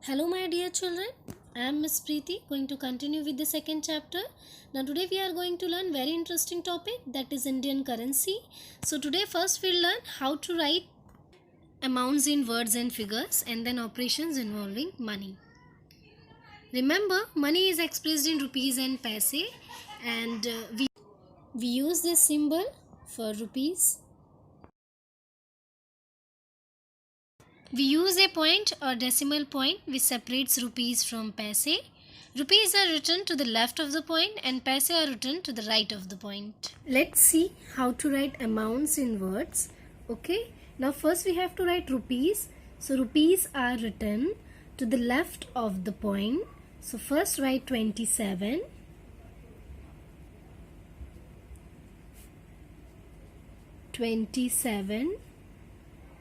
Hello my dear children, I am Miss Preeti going to continue with the second chapter. Now today we are going to learn very interesting topic, that is Indian currency. So today first we'll learn how to write amounts in words and figures and then operations involving money. Remember, money is expressed in rupees and paise, and we use this symbol for rupees. We use a point or decimal point which separates rupees from paise. Rupees are written to the left of the point and paise are written to the right of the point. Let's see how to write amounts in words. Okay, now first we have to write rupees. So rupees are written to the left of the point. So first write 27.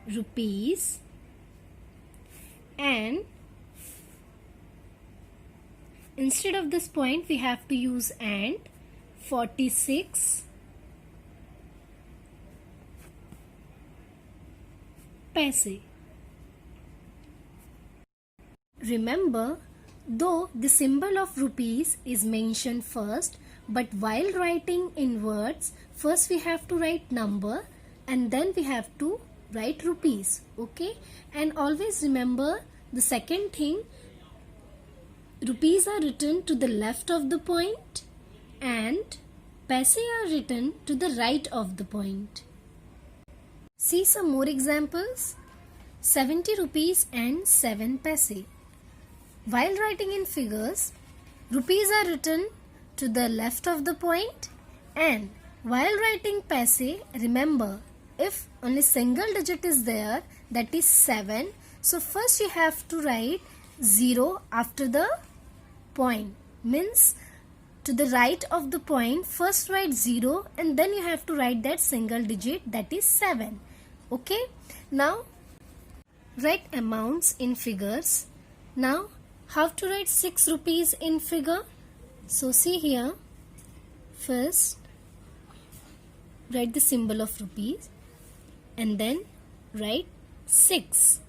Rupees, and instead of this point we have to use and. 46 paise. Remember, though the symbol of rupees is mentioned first, but while writing in words, first we have to write number and then we have to write rupees. Okay, and always remember the second thing, rupees are written to the left of the point and paise are written to the right of the point. See some more examples. 70 rupees and 7 paise. While writing in figures, rupees are written to the left of the point, and while writing paise, remember, if only single digit is there, that is 7. So first you have to write 0 after the point. Means to the right of the point, first write 0 and then you have to write that single digit, that is 7. Okay. Now write amounts in figures. Now how to write 6 rupees in figure? So see here, first write the symbol of rupees and then write 6.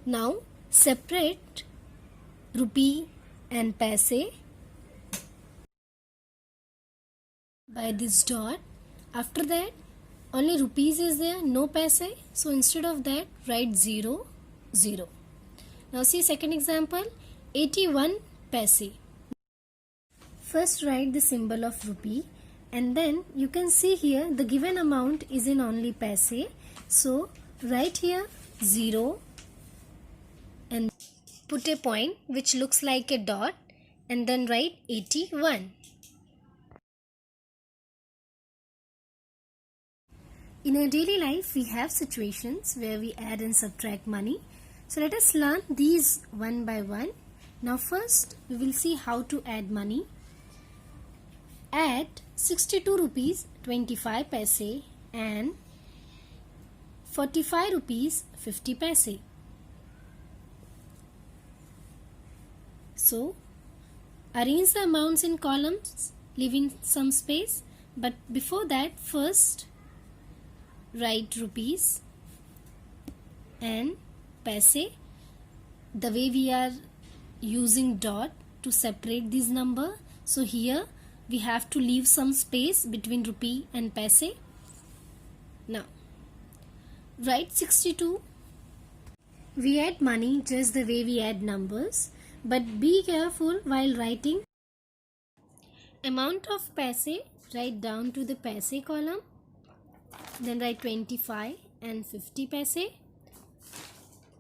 Now separate rupee and paise by this dot. After that only rupees is there, no paise, so instead of that write 0, 0. Now see second example, 81 paise. First write the symbol of rupee and then you can see here the given amount is in only paise. So write here 0 and put a point which looks like a dot and then write 81. In our daily life we have situations where we add and subtract money. So let us learn these one by one. Now first we will see how to add money. Add 62 rupees 25 paise and 45 rupees 50 paise. So arrange the amounts in columns, leaving some space, but before that first write rupees and paise the way we are using dot to separate this number. So here we have to leave some space between rupee and paise. Now write 62. We add money just the way we add numbers, but be careful while writing. Amount of paise, write down to the paise column, then write 25 and 50 paise.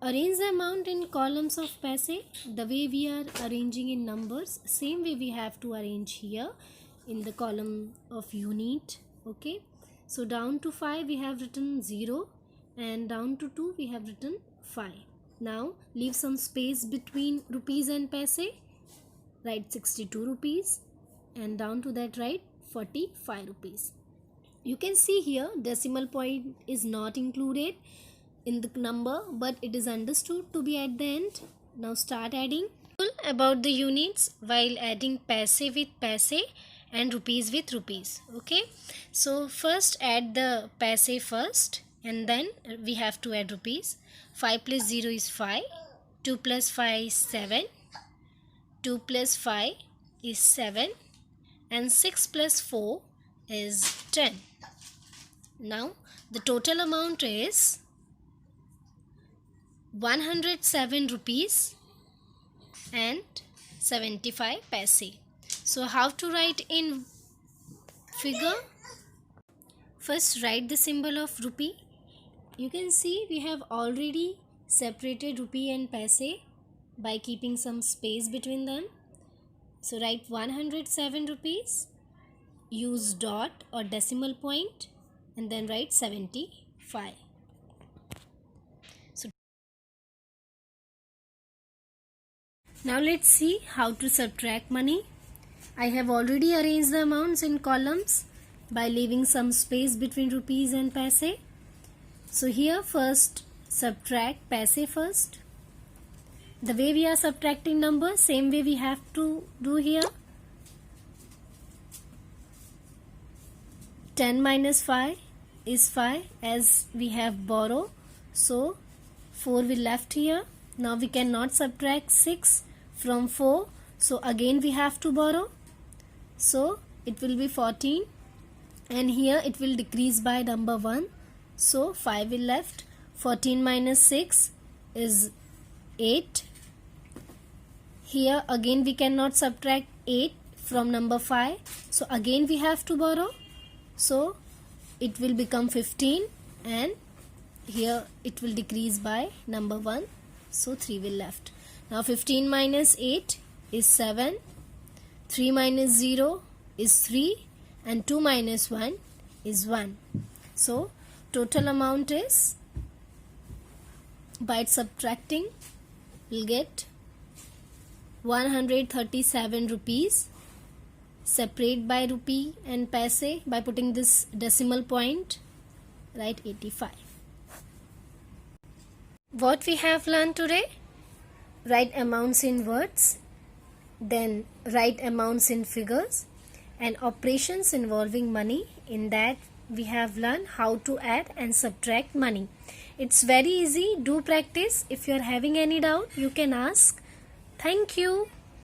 Arrange the amount in columns of paise the way we are arranging in numbers. Same way we have to arrange here in the column of unit. Okay, so down to 5 we have written 0 and down to 2 we have written 5. Now leave some space between rupees and paise, write 62 rupees and down to that write 45 rupees. You can see here decimal point is not included in the number, but it is understood to be at the end. Now start adding. About the units while adding paise with paise and rupees with rupees. Okay, so first add the paise first and then we have to add rupees. 5 plus 0 is 5, 2 plus 5 is 7. 2 plus 5 is 7. And 6 plus 4 is 10. Now the total amount is 107 rupees and 75 paise. So how to write in figure? First write the symbol of rupee. You can see we have already separated rupee and paise by keeping some space between them. So write 107 rupees, use dot or decimal point, and then write 75. So now let's see how to subtract money. I have already arranged the amounts in columns by leaving some space between rupees and paise. So here first subtract paise first. The way we are subtracting numbers, same way we have to do here. 10 minus 5 is 5 as we have borrow. So 4 will left here. Now we cannot subtract 6 from 4. So again we have to borrow. So it will be 14. And here it will decrease by number 1. So 5 will left. 14 minus 6 is 8. Here again we cannot subtract 8 from number 5. So again we have to borrow. So it will become 15 and here it will decrease by number 1. So 3 will left. Now 15 minus 8 is 7. 3 minus 0 is 3 and 2 minus 1 is 1. So total amount is, by subtracting, we'll get 137 rupees. Separate by rupee and paise by putting this decimal point, write 85. What we have learned today? Write amounts in words, then write amounts in figures, and operations involving money. In that we have learned how to add and subtract money. It's very easy. Do practice. If you are having any doubt, you can ask. Thank you.